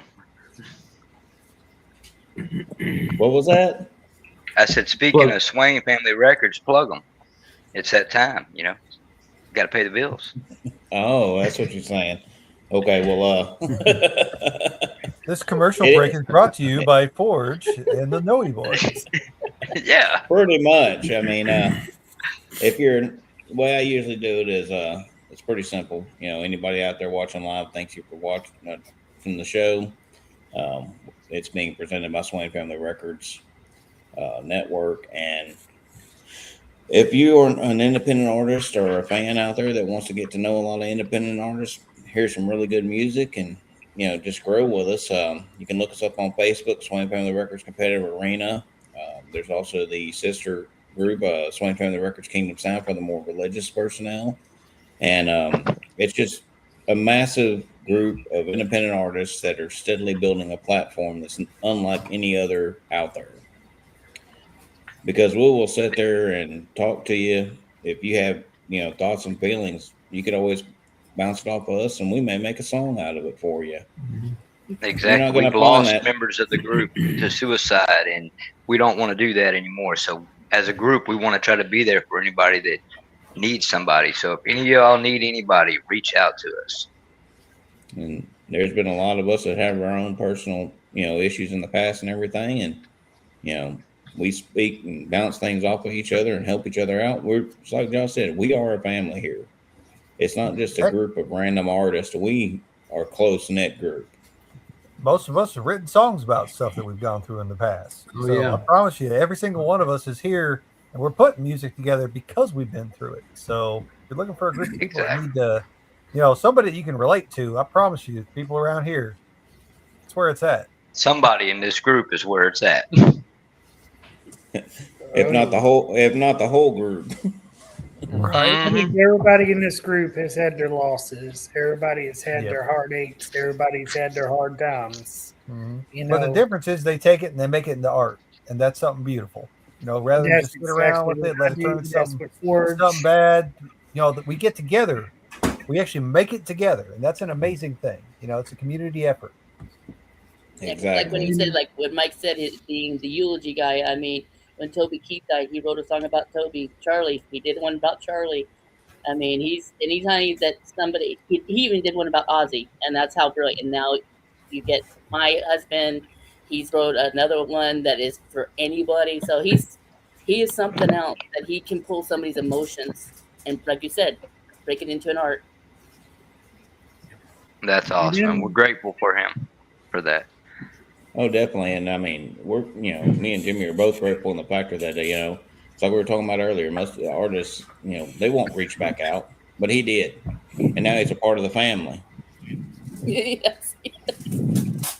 them. What was that? I said, speaking Plug. of Swain family records, plug them. It's that time, Got to pay the bills. Oh, that's what you're saying. Okay, well, This commercial It break is. is brought to you by Forge and the Noey Boys. Yeah. pretty much. I mean, if you're the way I usually do it is it's pretty simple. Anybody out there watching live, thank you for watching from the show. It's being presented by Swain Family Records Network, and if you are an independent artist or a fan out there that wants to get to know a lot of independent artists, here's some really good music, and just grow with us. You can look us up on Facebook, Swain Family Records Competitive Arena. There's also the sister group, Swain Family Records Kingdom Sound, for the more religious personnel. And it's just a massive group of independent artists that are steadily building a platform that's unlike any other out there. Because we will sit there and talk to you. If you have, thoughts and feelings, you could always bounce it off of us, and we may make a song out of it for you. Exactly. gonna We've find lost that- members of the group to suicide, and we don't want to do that anymore. So as a group, we want to try to be there for anybody that needs somebody. So if any of y'all need anybody, reach out to us. And there's been a lot of us that have our own personal, issues in the past and everything. And, we speak and bounce things off of each other and help each other out. It's like Josh said, we are a family here. It's not just a group of random artists. We are a close-knit group. Most of us have written songs about stuff that we've gone through in the past. Oh, So yeah. I promise you, every single one of us is here, and we're putting music together because we've been through it. So if you're looking for a group of people that need to, somebody that you can relate to, I promise you, people around here, that's where it's at. Somebody in this group is where it's at. If not the whole group. Right? I think everybody in this group has had their losses. Everybody has had their heartaches. Everybody's had their hard times. Mm-hmm. But the difference is they take it and they make it into art, and that's something beautiful. Rather than just sit around with it, let it turn into something bad. That we get together, we actually make it together, and that's an amazing thing. It's a community effort. Like when he said, like when Mike said, his being the eulogy guy. I mean, when Toby Keith died, he wrote a song about Toby. Charlie, he did one about Charlie. I mean, he's anytime that somebody, he even did one about Ozzy, and that's how brilliant. And now you get my husband. He's wrote another one that is for anybody. So he is something else that he can pull somebody's emotions and, like you said, break it into an art. That's awesome. And we're grateful for him for that. Oh, definitely. And I mean, me and Jimmy are both grateful in the factor that, it's like we were talking about earlier, most of the artists, they won't reach back out, but he did. And now he's a part of the family. Yes.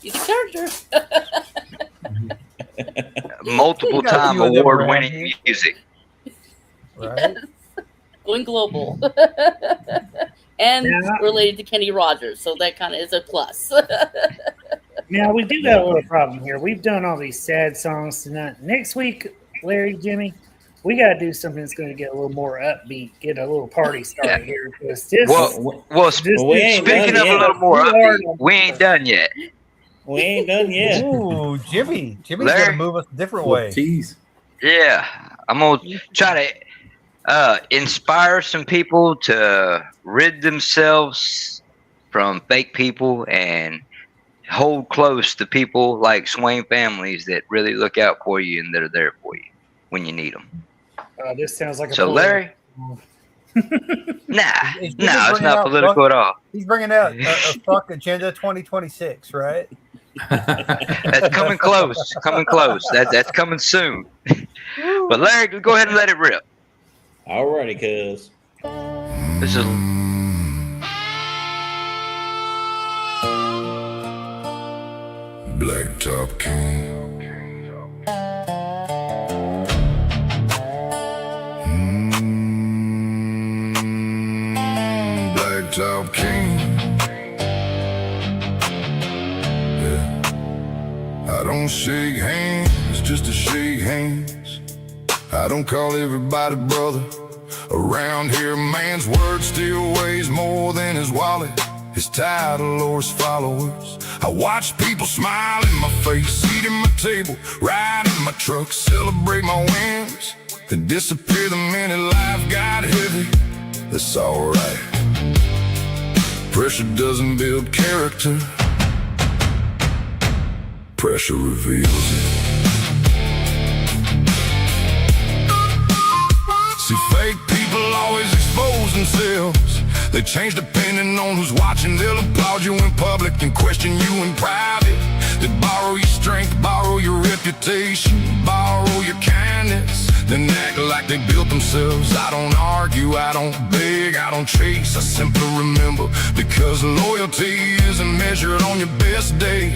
He's a character. Multiple time award winning music. Right? Yes. Going global. And related to Kenny Rogers, so that kind of is a plus. Now, we do got a little problem here. We've done all these sad songs tonight. Next week, Larry, Jimmy, we got to do something that's going to get a little more upbeat, get a little party started here. Speaking of a little more upbeat, we ain't done yet. We ain't done yet. Ooh, Jimmy's going to move us a different way. Tease. Yeah, I'm going to try to inspire some people to rid themselves from fake people and hold close to people like Swain families that really look out for you and that are there for you when you need them. This sounds like a so Larry. It's not political at all. He's bringing out a fuck agenda 2026, right? That's coming close. That's coming soon. But Larry, go ahead and let it rip. Alrighty, cuz. This is Blacktop King. Blacktop King. Yeah. I don't shake hands just to shake hands. I don't call everybody brother. Around here, man's word still weighs more than his wallet, his title, or his followers. I watch people smile in my face, eat at my table, ride in my truck, celebrate my wins, then disappear the minute life got heavy. That's alright. Pressure doesn't build character, pressure reveals it. See, fake people always expose themselves. They change depending on who's watching. They'll applaud you in public and question you in private. They borrow your strength, borrow your reputation, borrow your kindness, then act like they built themselves. I don't argue, I don't beg, I don't chase, I simply remember. Because loyalty isn't measured on your best day.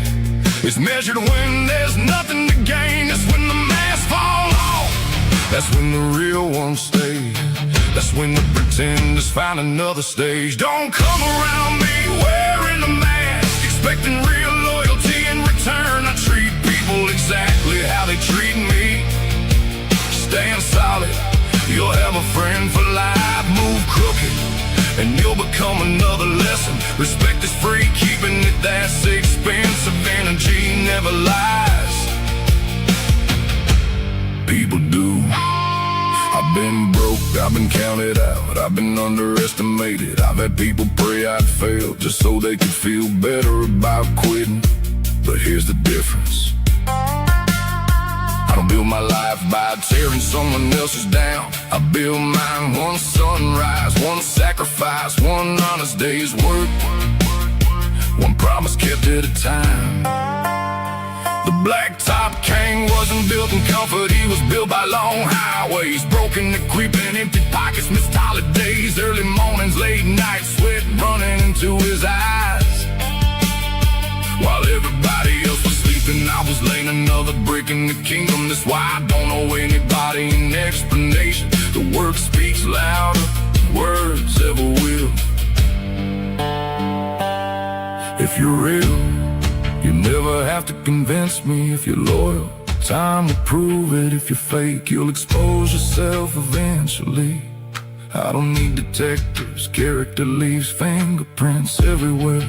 It's measured when there's nothing to gain. That's when the mask falls off. That's when the real ones stay. That's when the pretenders find another stage. Don't come around me wearing a mask, expecting real loyalty in return. I treat people exactly how they treat me. Stand solid, you'll have a friend for life. Move crooked, and you'll become another lesson. Respect is free, keeping it that's expensive. Energy never lies. People do. I've been broke, I've been counted out, I've been underestimated. I've had people pray I'd fail just so they could feel better about quitting. But here's the difference. I don't build my life by tearing someone else's down. I build mine one sunrise, one sacrifice, one honest day's work, one promise kept at a time. The Blacktop King wasn't built in comfort, he was built by long highways. Broken and creeping, empty pockets, missed holidays, early mornings, late nights, sweat running into his eyes. While everybody else was sleeping, I was laying another brick in the kingdom. That's why I don't owe anybody an explanation. The work speaks louder than words ever will. If you're real, you never have to convince me. If you're loyal, time will prove it. If you're fake, you'll expose yourself eventually. I don't need detectives, character leaves fingerprints everywhere.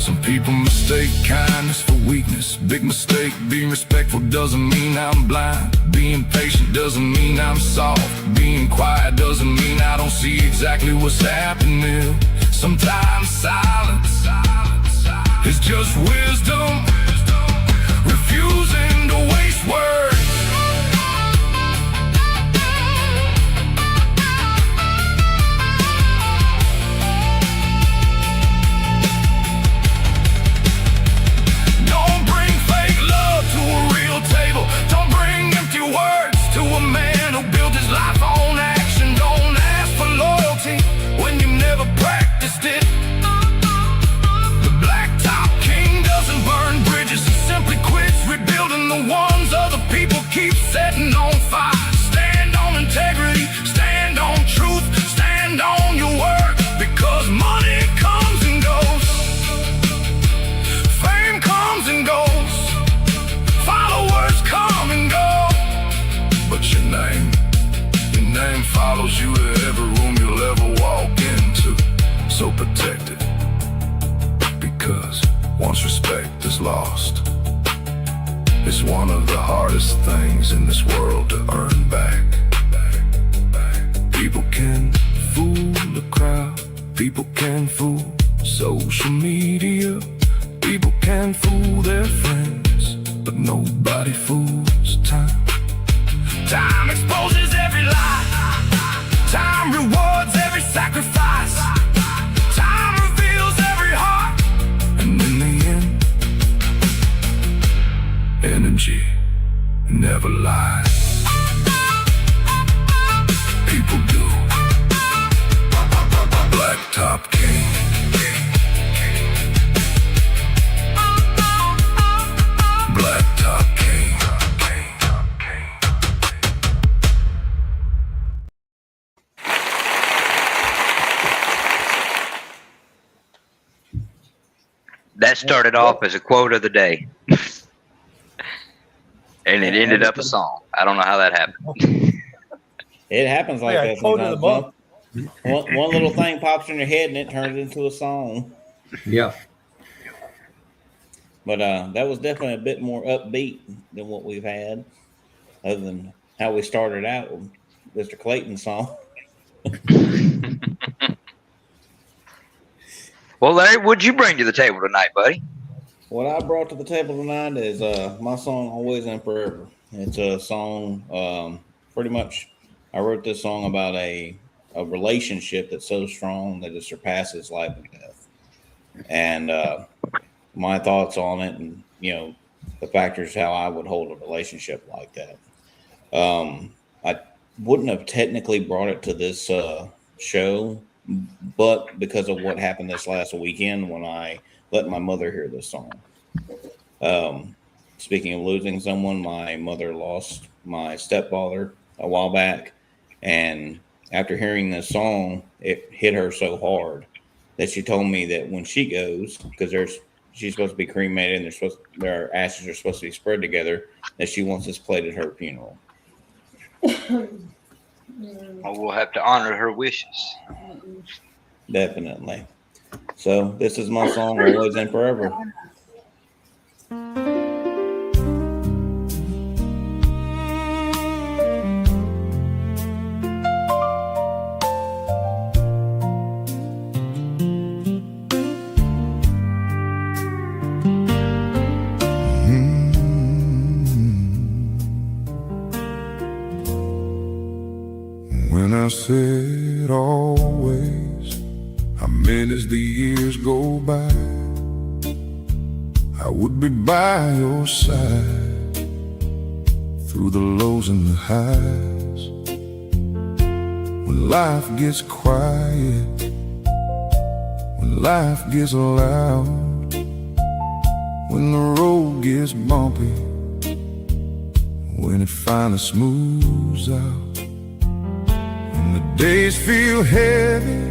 Some people mistake kindness for weakness. Big mistake, being respectful doesn't mean I'm blind. Being patient doesn't mean I'm soft. Being quiet doesn't mean I don't see exactly what's happening. Sometimes silence is just wisdom, refusing to waste words. Don't bring fake love to a real table. Don't bring empty words to a man who built his life on action. Don't ask for loyalty when you never practiced it. The Blacktop King doesn't burn bridges, he simply quits rebuilding the ones other people keep setting on fire. Stand on integrity, stand on truth, stand on your word, because money comes and goes, fame comes and goes, followers come and go, but your name follows you to every room you'll ever walk into. So protect it, because once respect is lost, it's one of the hardest things in this world to earn back. People can fool the crowd, people can fool social media, people can fool their friends, but nobody fools time. Time exposes every lie, time rewards every sacrifice, time reveals every heart, and in the end, energy never lies. People do. Blacktop King. Blacktop King. That started off as a quote of the day. And it ended up a song. I don't know how that happened. It happens like Yeah, that quote of sometimes. the month. One little thing pops in your head and it turns into a song. Yeah. But that was definitely a bit more upbeat than what we've had, other than how we started out with Mr. Clayton's song. Well, Larry, what'd you bring to the table tonight, buddy? What I brought to the table tonight is my song "Always and Forever." It's a song, pretty much. I wrote this song about a relationship that's so strong that it surpasses life and death, and my thoughts on it, and the factors how I would hold a relationship like that. I wouldn't have technically brought it to this show, but because of what happened this last weekend when I let my mother hear this song. Speaking of losing someone, my mother lost my stepfather a while back, and after hearing this song, it hit her so hard that she told me that when she goes, because she's supposed to be cremated and their ashes are supposed to be spread together, that she wants this played at her funeral. Well, we'll have to honor her wishes. Definitely. So this is my song, "Always and Forever." When I said always, I meant as the years go by, I would be by your side through the lows and the highs. When life gets quiet, when life gets loud, when the road gets bumpy, when it finally smooths out, when the days feel heavy,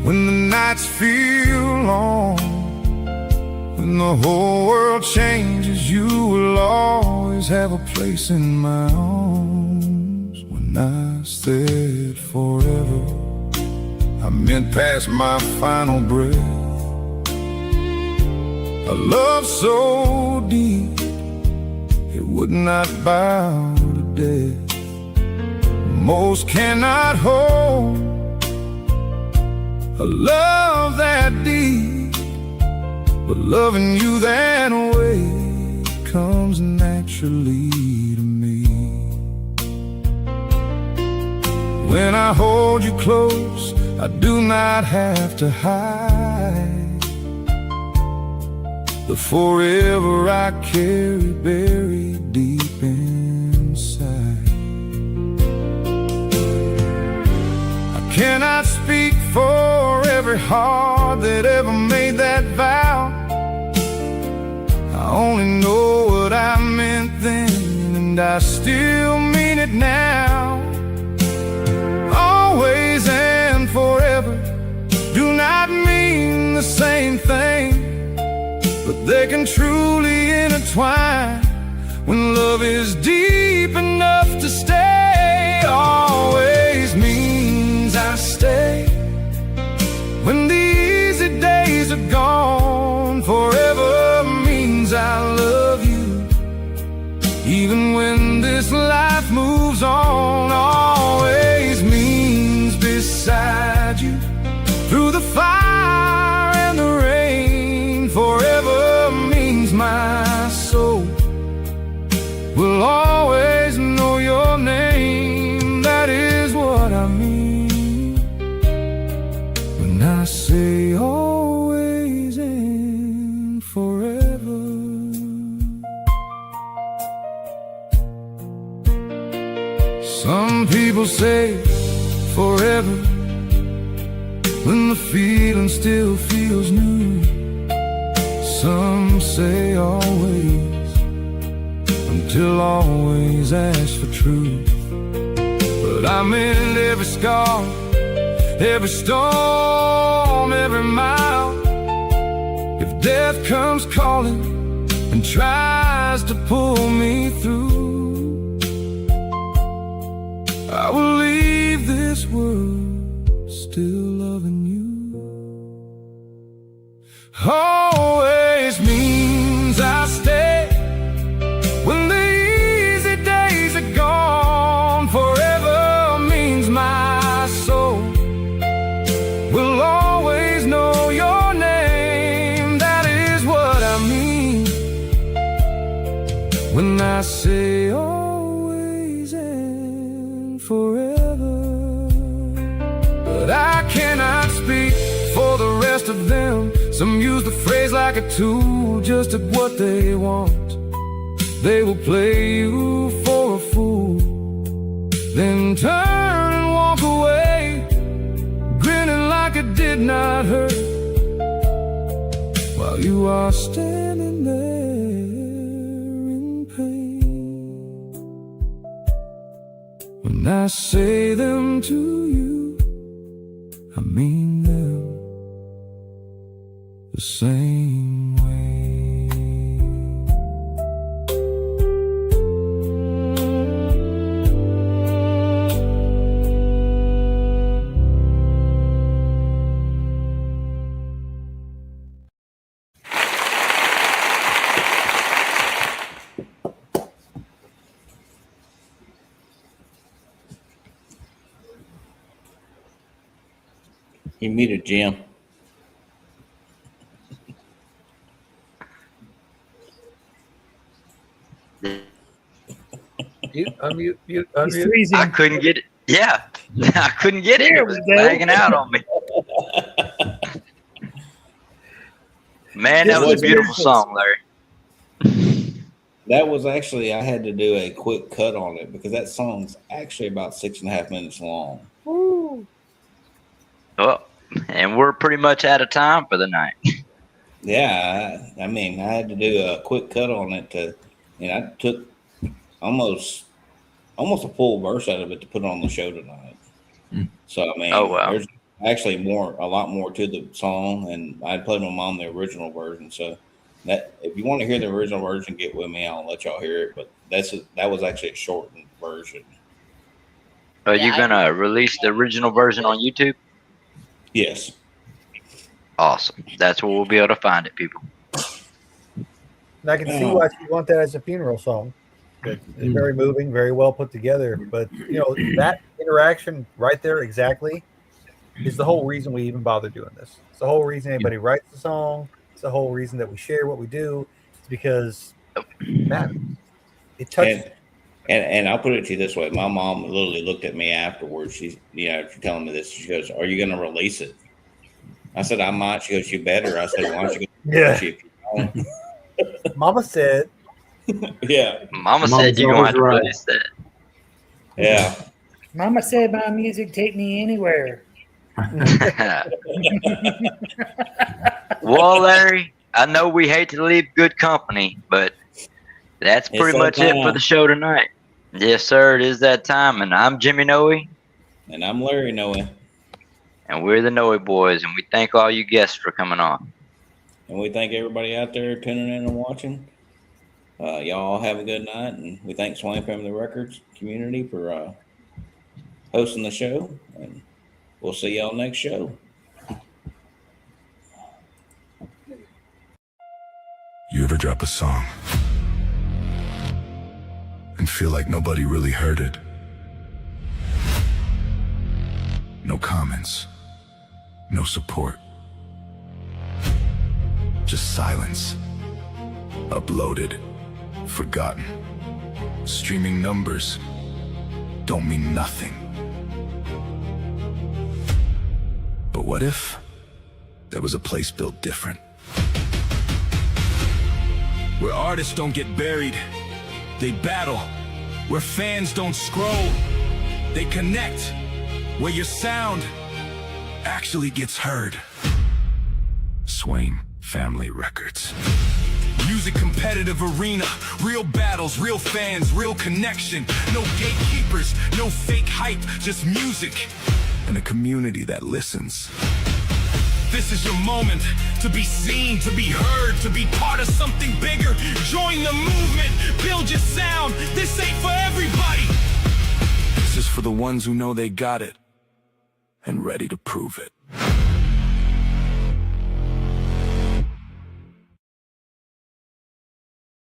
when the nights feel long, when the whole world changes, you will always have a place in my arms. When I said forever, I meant past my final breath. A love so deep it would not bow to death. Most cannot hold a love that deep, but loving you that way comes naturally to me. When I hold you close, I do not have to hide the forever I carry buried deep inside. I cannot speak for every heart that ever made that vow. I only know what I meant then, and I still mean it now. Always and forever do not mean the same thing, but they can truly intertwine when love is deep enough to stay. Always means I stay when the easy days are gone. Forever means I love you even when this life moves on. Always means beside you through the fire and the rain. Forever means my soul will always know your name. That is what I mean when I say always and forever. Some people say forever when the feeling still feels new. Some say always until always asks for truth. But I meant every scar, every storm, every mile. If death comes calling and tries to pull me through, I will leave this world still loving you. Always means I stay when the easy days are gone. Forever means my soul will always know your name. That is what I mean when I say always and forever. But I cannot speak for the rest of them. Some use the phrase like a tool, just at what they want. They will play you for a fool, then turn and walk away, grinning like it did not hurt, while you are standing there in pain. When I say them to you, I mean them the same way. You muted, Jim. Unmute. He's Unmute. freezing. I couldn't get it. Yeah, I couldn't get it. There It was we go. hanging out on me. Man, that was a beautiful song, Larry. That was actually, I had to do a quick cut on it because that song's actually about 6.5 minutes long. Oh, and we're pretty much out of time for the night. Yeah, I mean, I had to do a quick cut on it to, I took almost a full verse out of it to put on the show tonight. So I mean, Oh, wow. there's actually a lot more to the song, and I played my mom the original version. So that if you want to hear the original version, get with me. I'll let y'all hear it. But that was actually a shortened version. Are you gonna release the original version on YouTube? Yes. Awesome. That's where we'll be able to find it, people. And I can see why you want that as a funeral song. It's very moving, very well put together. But that interaction right there exactly is the whole reason we even bother doing this. It's the whole reason anybody writes a song. It's the whole reason that we share what we do. It's because it touches. And I'll put it to you this way: my mom literally looked at me afterwards. She's, after telling me this, she goes, "Are you going to release it?" I said, "I might." She goes, "You better." I said, "Why don't you go if you don't?" Mama said. Yeah. Mama said you're going to have to release that. Yeah. Mama said my music take me anywhere. Well, Larry, I know we hate to leave good company, but that's pretty much it for the show tonight. Yes, sir. It is that time. And I'm Jimmy Noey. And I'm Larry Noey. And we're the Noey Boys. And we thank all you guests for coming on. And we thank everybody out there tuning in and watching. Y'all have a good night. And we thank Swain Family Records community for hosting the show. And we'll see y'all next show. You ever drop a song and feel like nobody really heard it? No comments, no support, just silence. Uploaded, forgotten. Streaming numbers don't mean nothing. But what if there was a place built different? Where artists don't get buried, they battle. Where fans don't scroll, they connect. Where your sound actually gets heard. Swain Family Records. Music competitive arena, real battles, real fans, real connection. No gatekeepers, no fake hype, just music. And a community that listens. This is your moment to be seen, to be heard, to be part of something bigger. Join the movement, build your sound. This ain't for everybody. This is for the ones who know they got it and ready to prove it.